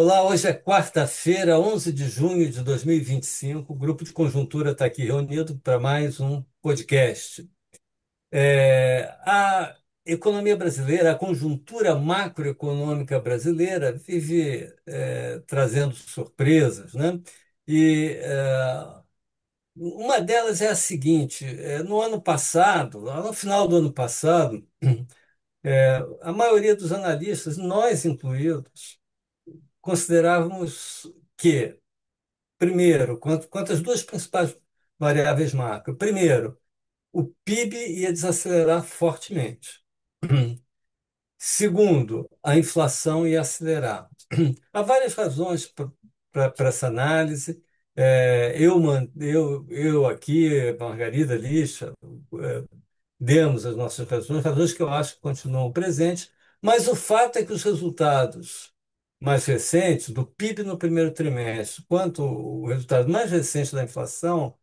Olá, hoje é quarta-feira, 11 de junho de 2025. O grupo de conjuntura está aqui reunido para mais um podcast. A economia brasileira, a conjuntura macroeconômica brasileira vive trazendo surpresas, né? E uma delas é a seguinte: no ano passado, lá no final do ano passado, a maioria dos analistas, nós incluídos, considerávamos que primeiro, quanto às duas principais variáveis macro. Primeiro, o PIB ia desacelerar fortemente. Segundo, a inflação ia acelerar. Há várias razões para essa análise. Eu aqui, Margarida Lixa, é, demos as nossas razões, razões que eu acho que continuam presentes, mas o fato é que os resultados mais recentes, do PIB no primeiro trimestre, quanto o resultado mais recente da inflação,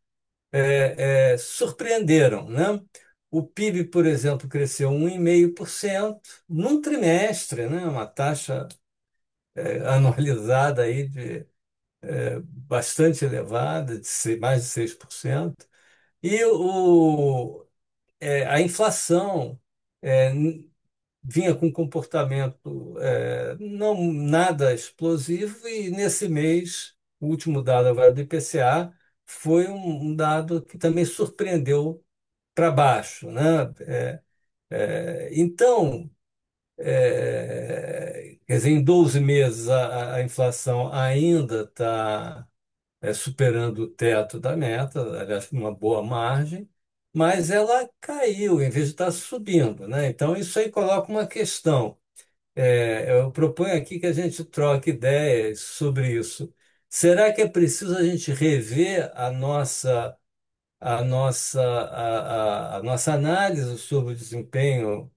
surpreenderam, né? O PIB, por exemplo, cresceu 1,5% num trimestre, né? Uma taxa anualizada aí de bastante elevada, mais de 6%. E a inflação é, vinha com um comportamento não nada explosivo, e nesse mês, o último dado agora do IPCA foi um dado que também surpreendeu para baixo, né? Então, quer dizer, em 12 meses a inflação ainda está superando o teto da meta, aliás, com uma boa margem, mas ela caiu em vez de estar subindo, né? Então, isso aí coloca uma questão. Eu proponho aqui que a gente troque ideias sobre isso. Será que é preciso a gente rever a nossa análise sobre o desempenho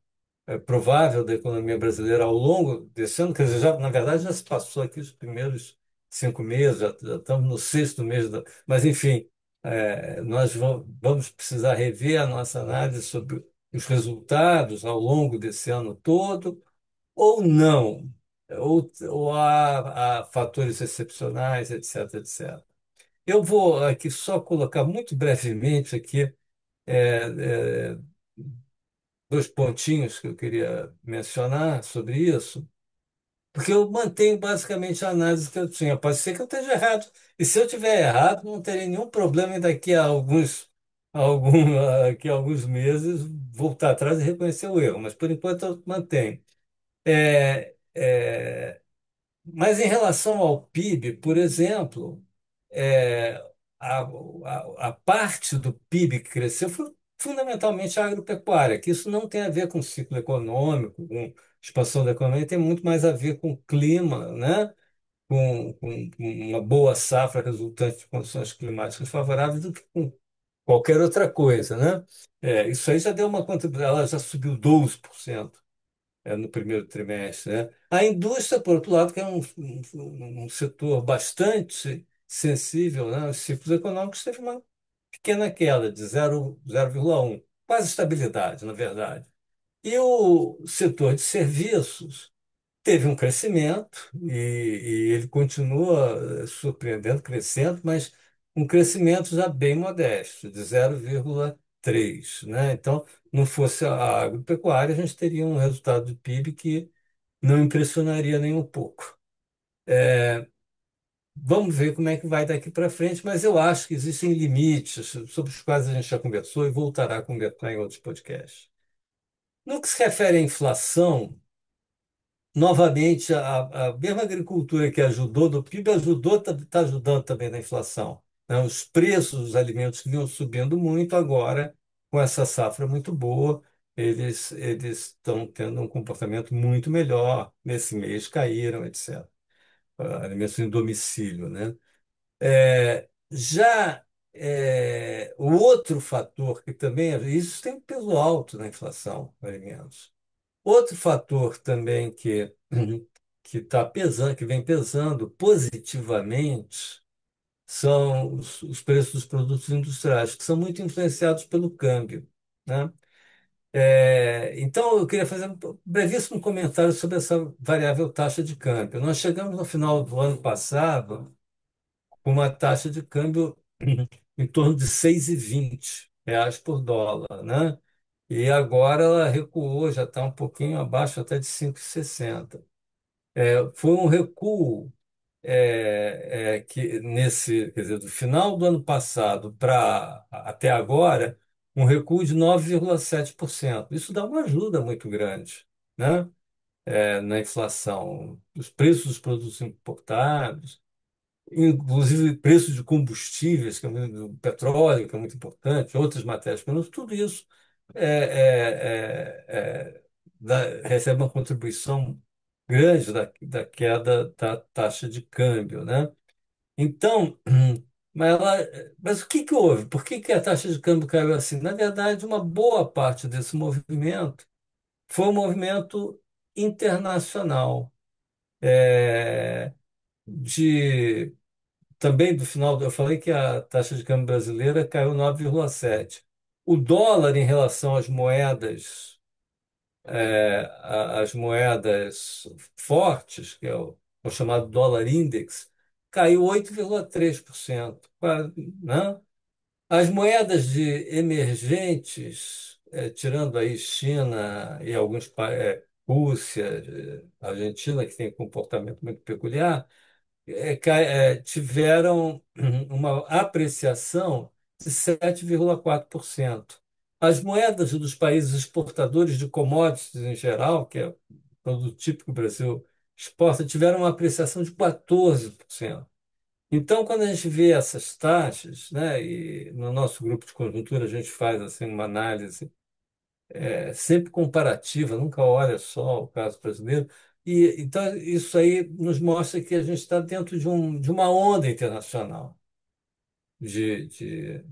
provável da economia brasileira ao longo desse ano? Quer dizer, na verdade, já se passou aqui os primeiros 5 meses, já estamos no sexto mês, mas, enfim, nós vamos precisar rever a nossa análise sobre os resultados ao longo desse ano todo, ou não, ou há fatores excepcionais, etc, etc. Eu vou aqui só colocar muito brevemente aqui é, é, dois pontinhos que eu queria mencionar sobre isso, porque eu mantenho basicamente a análise que eu tinha. Pode ser que eu esteja errado, e se eu tiver errado, não terei nenhum problema em daqui a daqui a alguns meses voltar atrás e reconhecer o erro, mas por enquanto eu mantenho. É, é, Mas em relação ao PIB, por exemplo, é, a parte do PIB que cresceu foi fundamentalmente a agropecuária, que isso não tem a ver com ciclo econômico, com expansão da economia, tem muito mais a ver com clima, né? Com uma boa safra resultante de condições climáticas favoráveis do que com qualquer outra coisa, né? Isso aí já deu uma contribuição, ela já subiu 12%, no primeiro trimestre, né? A indústria, por outro lado, que é um setor bastante sensível, né, aos ciclos econômicos, teve uma pequena queda de 0,1, quase estabilidade, na verdade. E o setor de serviços teve um crescimento, e ele continua surpreendendo, crescendo, mas um crescimento já bem modesto, de 0,3, né? Então, não fosse a agropecuária, a gente teria um resultado do PIB que não impressionaria nem um pouco. Vamos ver como é que vai daqui para frente, mas eu acho que existem limites sobre os quais a gente já conversou e voltará a conversar em outros podcasts. No que se refere à inflação, novamente, a mesma agricultura que ajudou no PIB ajudou, está ajudando também na inflação, né? Os preços dos alimentos que vinham subindo muito agora, com essa safra muito boa, eles estão tendo um comportamento muito melhor. Nesse mês caíram, etc. Alimentos em domicílio, né? O outro fator que também, isso tem um peso alto na inflação, alimentos. Outro fator também que está pesando, que vem pesando positivamente, são os preços dos produtos industriais, que são muito influenciados pelo câmbio, né? Então, eu queria fazer um brevíssimo comentário sobre essa variável taxa de câmbio. Nós chegamos no final do ano passado com uma taxa de câmbio em torno de 6,20 reais por dólar, né? E agora ela recuou, já está um pouquinho abaixo até de 5,60. Foi um recuo que quer dizer, do final do ano passado para até agora, um recuo de 9,7%. Isso dá uma ajuda muito grande, né? Na inflação. Os preços dos produtos importados, inclusive preço de combustíveis, do petróleo, que é muito importante, outras matérias-primas, tudo isso é, é, recebe uma contribuição grande da queda da taxa de câmbio, né? Então, mas o que que houve? Por que que a taxa de câmbio caiu assim? Na verdade, uma boa parte desse movimento foi um movimento internacional, é, de também do final, eu falei que a taxa de câmbio brasileira caiu 9,7. O dólar em relação às moedas, as moedas fortes, que é o chamado dólar index, caiu 8,3%, quase, né? As moedas de emergentes, tirando aí China e Rússia, Argentina, que tem um comportamento muito peculiar, tiveram uma apreciação de 7,4%. As moedas dos países exportadores de commodities em geral, que é o produto típico que o Brasil exporta, tiveram uma apreciação de 14%. Então, quando a gente vê essas taxas, né, e no nosso grupo de conjuntura a gente faz assim uma análise sempre comparativa, nunca olha só o caso brasileiro. E então isso aí nos mostra que a gente está dentro de uma onda internacional de, de,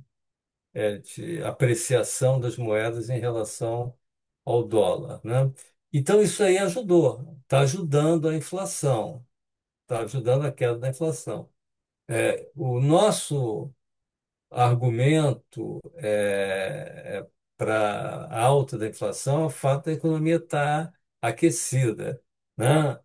de apreciação das moedas em relação ao dólar, né? Então isso aí ajudou, está ajudando a inflação, está ajudando a queda da inflação. O nosso argumento para a alta da inflação é o fato da economia estar aquecida, né?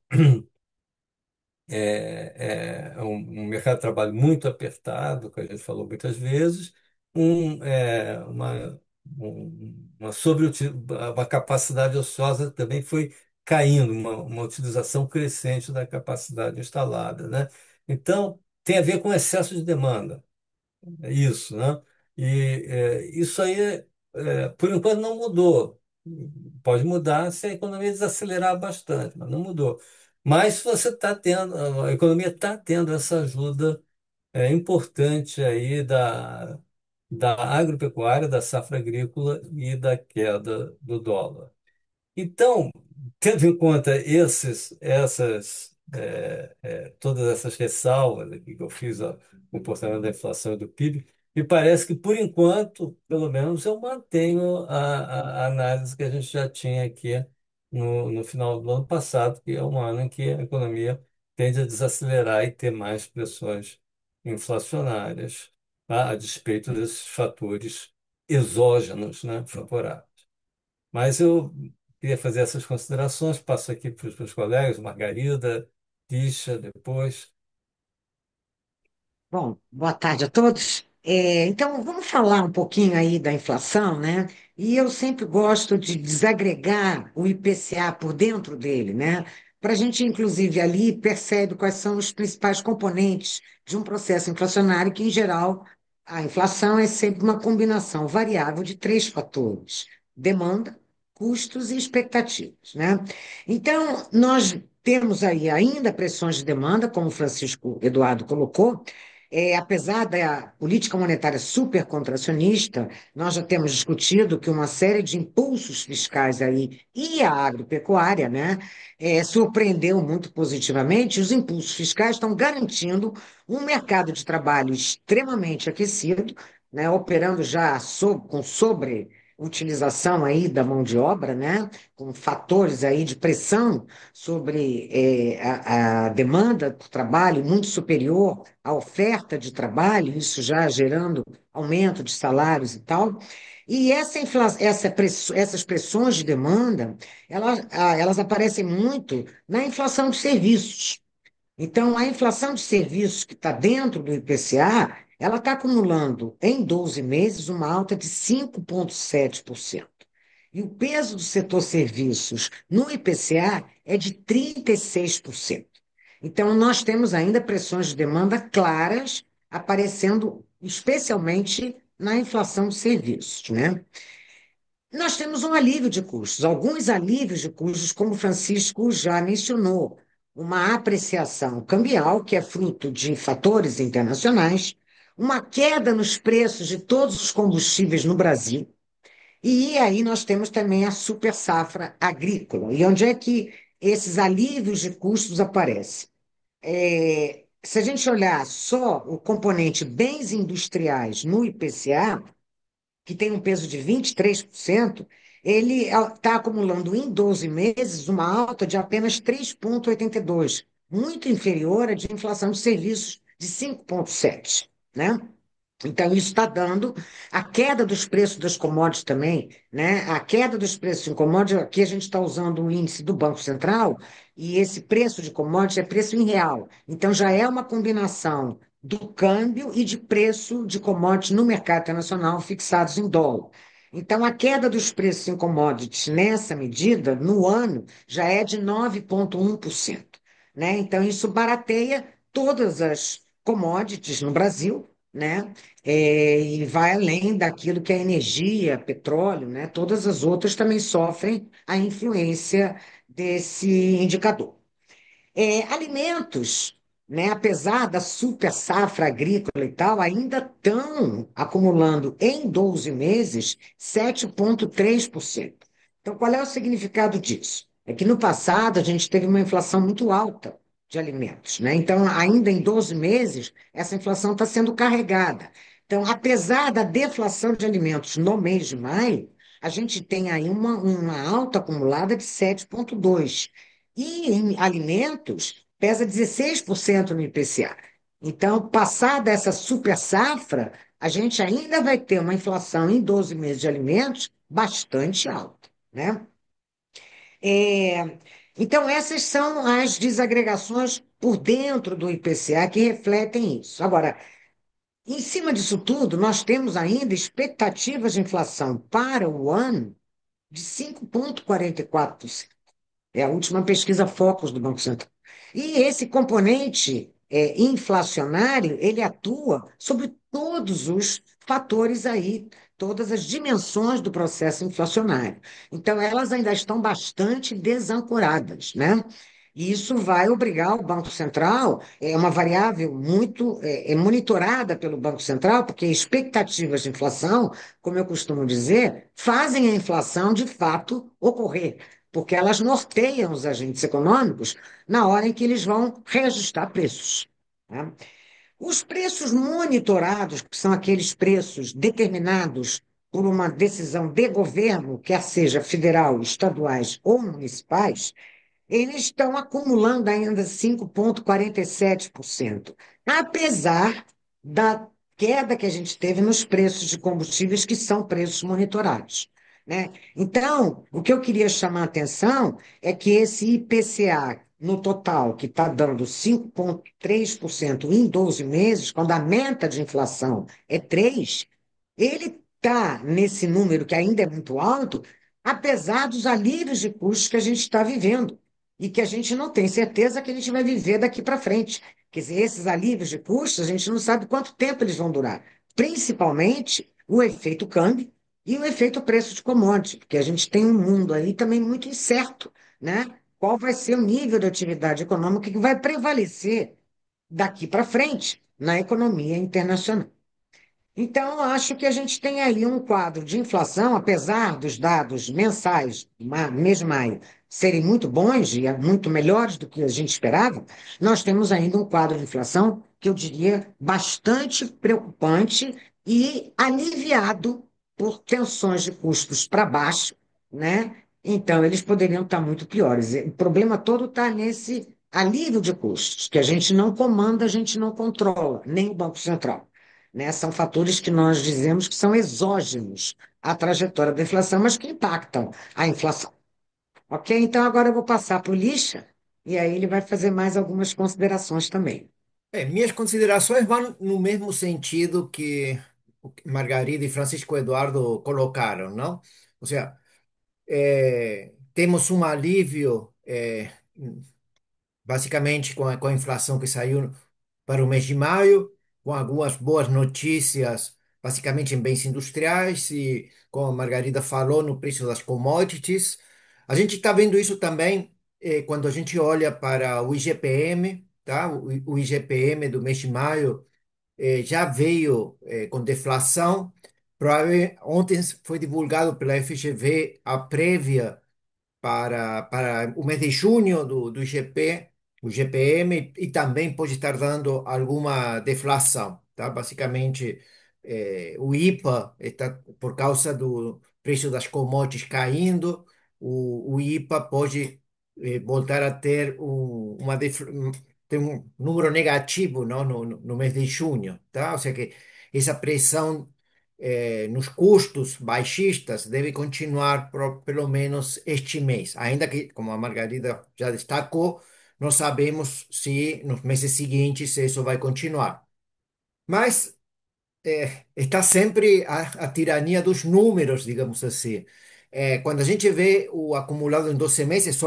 Um mercado de trabalho muito apertado, que a gente falou muitas vezes, um, é, uma uma capacidade ociosa também foi caindo, uma utilização crescente da capacidade instalada, né? Então, tem a ver com excesso de demanda. É isso, né? E isso aí, por enquanto, não mudou. Pode mudar se a economia desacelerar bastante, mas não mudou. Mas você está tendo, a economia está tendo essa ajuda importante aí da agropecuária, da safra agrícola e da queda do dólar. Então, tendo em conta todas essas ressalvas aqui que eu fiz ao comportamento da inflação e do PIB, me parece que, por enquanto, pelo menos, eu mantenho a análise que a gente já tinha aqui no final do ano passado, que é um ano em que a economia tende a desacelerar e ter mais pressões inflacionárias, tá? A despeito desses fatores exógenos, né, favoráveis. Mas eu queria fazer essas considerações, passo aqui para os meus colegas, Margarida, Tisha, depois. Bom, boa tarde a todos. Então, vamos falar um pouquinho aí da inflação, né? E eu sempre gosto de desagregar o IPCA por dentro dele, né? Para a gente, inclusive, ali percebe quais são os principais componentes de um processo inflacionário, que, em geral, a inflação é sempre uma combinação variável de três fatores: demanda, custos e expectativas, né? Então, nós temos aí ainda pressões de demanda, como o Francisco Eduardo colocou. Apesar da política monetária super contracionista, nós já temos discutido que uma série de impulsos fiscais aí e a agropecuária, né, surpreendeu muito positivamente. Os impulsos fiscais estão garantindo um mercado de trabalho extremamente aquecido, né, operando já com sobre utilização aí da mão de obra, né, com fatores aí de pressão sobre a demanda por trabalho muito superior à oferta de trabalho, isso já gerando aumento de salários e tal. E essas pressões de demanda, elas aparecem muito na inflação de serviços. Então, a inflação de serviços que está dentro do IPCA, ela está acumulando em 12 meses uma alta de 5,7%. E o peso do setor serviços no IPCA é de 36%. Então, nós temos ainda pressões de demanda claras aparecendo, especialmente na inflação de serviços, né? Nós temos um alívio de custos, alguns alívios de custos, como o Francisco já mencionou, uma apreciação cambial, que é fruto de fatores internacionais, uma queda nos preços de todos os combustíveis no Brasil, e aí nós temos também a super safra agrícola. E onde é que esses alívios de custos aparecem? Se a gente olhar só o componente bens industriais no IPCA, que tem um peso de 23%, ele está acumulando em 12 meses uma alta de apenas 3,82, muito inferior à de inflação de serviços de 5,7, né? Então, isso está dando a queda dos preços das commodities também, né? A queda dos preços em commodities, aqui a gente está usando o índice do Banco Central, e esse preço de commodities é preço em real. Então, já é uma combinação do câmbio e de preço de commodities no mercado internacional fixados em dólar. Então, a queda dos preços em commodities nessa medida, no ano, já é de 9,1%, né? Então, isso barateia todas as commodities no Brasil, né? E vai além daquilo que é energia, petróleo, né? Todas as outras também sofrem a influência desse indicador. Alimentos, né, apesar da super safra agrícola e tal, ainda estão acumulando em 12 meses 7,3%. Então, qual é o significado disso? É que no passado a gente teve uma inflação muito alta de alimentos, né? Então, ainda em 12 meses, essa inflação está sendo carregada. Então, apesar da deflação de alimentos no mês de maio, a gente tem aí uma alta acumulada de 7,2%. E em alimentos, pesa 16% no IPCA. Então, passada essa super safra, a gente ainda vai ter uma inflação em 12 meses de alimentos bastante alta, né? É, então, essas são as desagregações por dentro do IPCA que refletem isso. Agora, em cima disso tudo, nós temos ainda expectativas de inflação para o ano de 5,44%. É a última pesquisa Focus do Banco Central. E esse componente inflacionário, ele atua sobre todos os fatores aí, todas as dimensões do processo inflacionário. Então, elas ainda estão bastante desancoradas, né? E isso vai obrigar o Banco Central, é uma variável muito monitorada pelo Banco Central, porque expectativas de inflação, como eu costumo dizer, fazem a inflação de fato ocorrer, porque elas norteiam os agentes econômicos na hora em que eles vão reajustar preços, né? Os preços monitorados, que são aqueles preços determinados por uma decisão de governo, quer seja federal, estaduais ou municipais, eles estão acumulando ainda 5,47%, apesar da queda que a gente teve nos preços de combustíveis, que são preços monitorados, né? Então, o que eu queria chamar a atenção é que esse IPCA, no total, que está dando 5,3% em 12 meses, quando a meta de inflação é 3%, ele está nesse número que ainda é muito alto, apesar dos alívios de custos que a gente está vivendo e que a gente não tem certeza que a gente vai viver daqui para frente. Quer dizer, esses alívios de custos, a gente não sabe quanto tempo eles vão durar. Principalmente o efeito câmbio e o efeito preço de commodity, porque a gente tem um mundo aí também muito incerto, né? Qual vai ser o nível de atividade econômica que vai prevalecer daqui para frente na economia internacional? Então, eu acho que a gente tem aí um quadro de inflação, apesar dos dados mensais, mês de maio, serem muito bons e muito melhores do que a gente esperava, nós temos ainda um quadro de inflação que eu diria bastante preocupante e aliviado por tensões de custos para baixo, né? Então, eles poderiam estar muito piores. O problema todo está nesse alívio de custos, que a gente não comanda, a gente não controla, nem o Banco Central, né? São fatores que nós dizemos que são exógenos à trajetória da inflação, mas que impactam a inflação. Ok? Então, agora eu vou passar para o Lixa, e aí ele vai fazer mais algumas considerações também. Minhas considerações vão no mesmo sentido que o que Margarida e Francisco Eduardo colocaram, não? Ou seja, temos um alívio, basicamente com a inflação que saiu para o mês de maio, com algumas boas notícias, basicamente em bens industriais e, como a Margarida falou, no preço das commodities. A gente está vendo isso também quando a gente olha para o IGPM, tá? O IGPM do mês de maio já veio com deflação. Ontem foi divulgado pela FGV a prévia para o mês de junho do IGP, o GPM, e também pode estar dando alguma deflação, tá? Basicamente, o IPA está por causa do preço das commodities caindo, o IPA pode voltar a ter ter um número negativo, não, no mês de junho, tá? Ou seja que essa pressão nos custos baixistas deve continuar por pelo menos este mês, ainda que, como a Margarida já destacou, não sabemos se nos meses seguintes isso vai continuar. Mas está sempre a tirania dos números, digamos assim. Quando a gente vê o acumulado em 12 meses,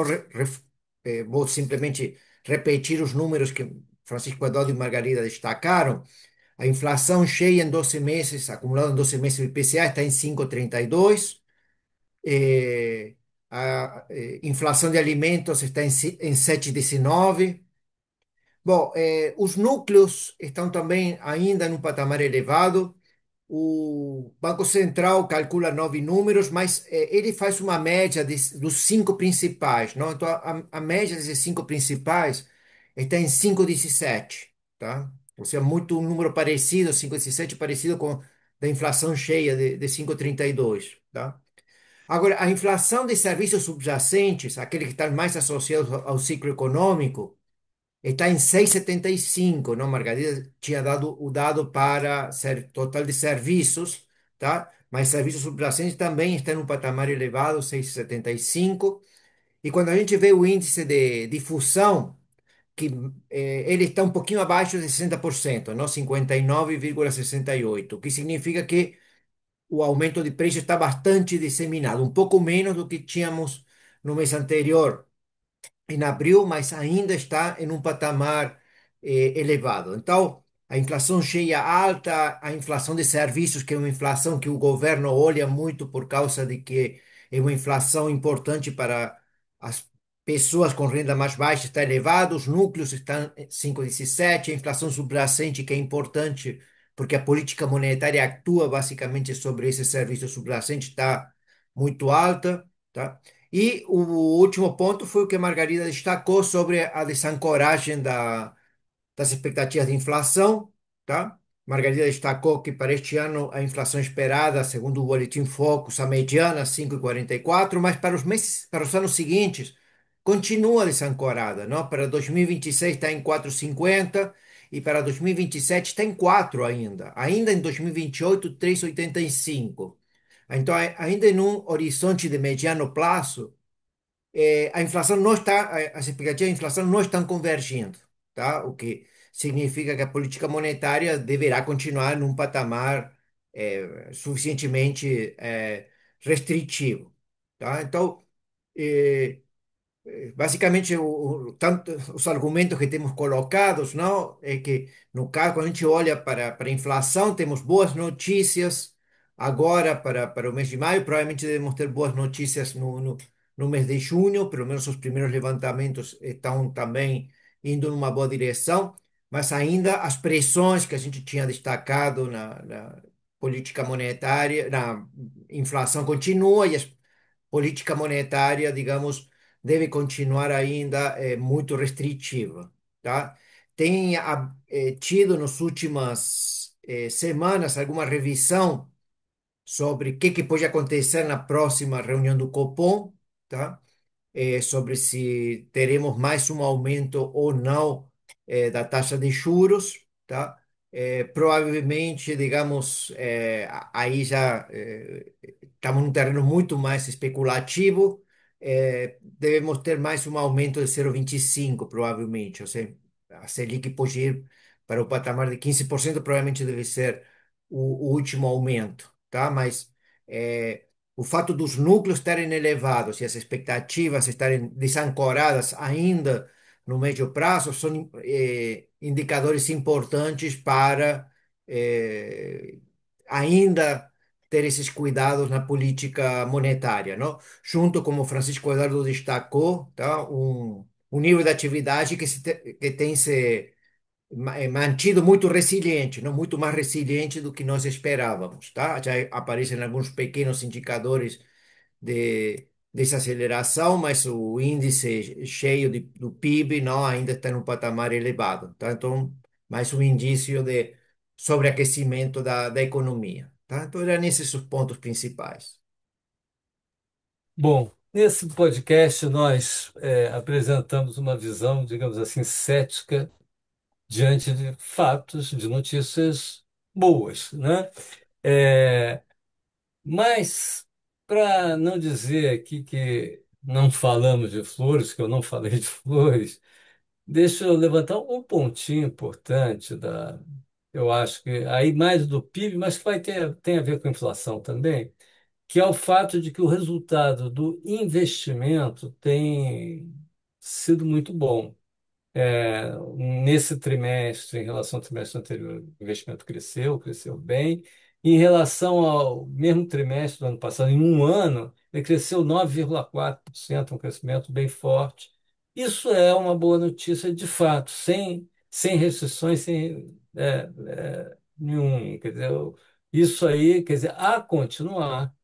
vou simplesmente repetir os números que Francisco Eduardo e Margarida destacaram. A inflação cheia em 12 meses, acumulada em 12 meses, o IPCA está em 5,32. A inflação de alimentos está em 7,19. Bom, os núcleos estão também ainda num patamar elevado. O Banco Central calcula 9 números, mas ele faz uma média dos cinco principais, não? Então, a média desses cinco principais está em 5,17, tá? Ou seja, muito um número parecido, 5,17, parecido com da inflação cheia de 5,32, tá? Agora, a inflação de serviços subjacentes, aquele que está mais associado ao ciclo econômico, está em 6,75, não? Margarida tinha dado o dado para total de serviços, tá? Mas serviços subjacentes também está em um patamar elevado, 6,75. E quando a gente vê o índice de difusão, que ele está um pouquinho abaixo de 60%, não? 59,68, o que significa que o aumento de preço está bastante disseminado, um pouco menos do que tínhamos no mês anterior em abril, mas ainda está em um patamar elevado. Então, a inflação cheia alta, a inflação de serviços, que é uma inflação que o governo olha muito por causa de que é uma inflação importante para as pessoas com renda mais baixa, está elevada, os núcleos estão em 5,17, a inflação subjacente, que é importante porque a política monetária atua basicamente sobre esse serviço subjacente, está muito alta, tá? E o último ponto foi o que a Margarida destacou sobre a desancoragem das expectativas de inflação, tá? Margarida destacou que para este ano a inflação esperada, segundo o Boletim Focus, a mediana 5,44, mas para os meses, para os anos seguintes, continua desancorada, não? Para 2026 está em 4,50 e para 2027 está em 4 ainda. Ainda em 2028, 3,85. Então, ainda em um horizonte de mediano prazo, a inflação não está, as expectativas de inflação não estão convergindo, tá? O que significa que a política monetária deverá continuar num patamar suficientemente restritivo, tá? Então, eh, basicamente, tanto os argumentos que temos colocados, não, é que, no caso, quando a gente olha para a inflação, temos boas notícias agora para o mês de maio, provavelmente devemos ter boas notícias no mês de junho, pelo menos os primeiros levantamentos estão também indo numa boa direção, mas ainda as pressões que a gente tinha destacado na política monetária, na inflação continua e a política monetária, digamos, deve continuar ainda muito restritiva, tá? Tem tido nas últimas semanas alguma revisão sobre o que pode acontecer na próxima reunião do Copom, tá? Sobre se teremos mais um aumento ou não da taxa de juros, tá? Provavelmente, digamos, aí já estamos num terreno muito mais especulativo. Devemos ter mais um aumento de 0,25, provavelmente. Ou seja, a Selic pode ir para o patamar de 15%, provavelmente deve ser o último aumento, tá? Mas o fato dos núcleos estarem elevados e as expectativas estarem desancoradas ainda no médio prazo são indicadores importantes para eh, ainda ter esses cuidados na política monetária, não? Junto, como o Francisco Eduardo destacou, tá? Um nível de atividade que tem se mantido muito resiliente, não muito mais resiliente do que nós esperávamos, tá? Já aparecem alguns pequenos indicadores de desaceleração, mas o índice cheio do PIB não ainda está num patamar elevado, tá? Então, mais um indício de sobreaquecimento da economia, tá? Então, eram esses os pontos principais. Bom, nesse podcast nós apresentamos uma visão, digamos assim, cética diante de fatos, de notícias boas, né? É, mas, para não dizer aqui que não falamos de flores, que eu não falei de flores, deixa eu levantar um pontinho importante eu acho que aí mais do PIB, mas que tem a ver com inflação também, que é o fato de que o resultado do investimento tem sido muito bom. Nesse trimestre, em relação ao trimestre anterior, o investimento cresceu bem. Em relação ao mesmo trimestre do ano passado, em um ano, ele cresceu 9,4%, um crescimento bem forte. Isso é uma boa notícia, de fato, sem restrições, sem nenhum. Quer dizer, isso aí, quer dizer, a continuar.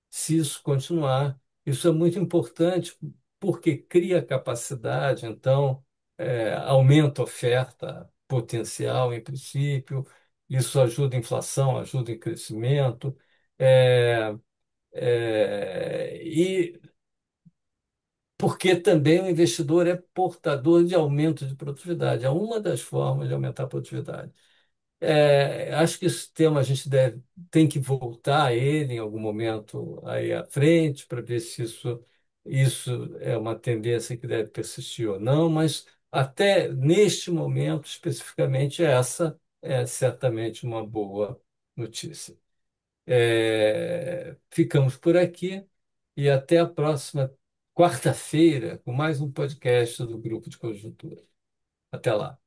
Se isso continuar, isso é muito importante porque cria capacidade, então, aumenta a oferta potencial, em princípio, isso ajuda a inflação, ajuda em crescimento, é, e porque também o investidor é portador de aumento de produtividade, é uma das formas de aumentar a produtividade. Acho que esse tema a gente tem que voltar a ele em algum momento aí à frente para ver se isso é uma tendência que deve persistir ou não, mas até neste momento, especificamente, essa é certamente uma boa notícia. Ficamos por aqui e até a próxima quarta-feira com mais um podcast do Grupo de Conjuntura. Até lá.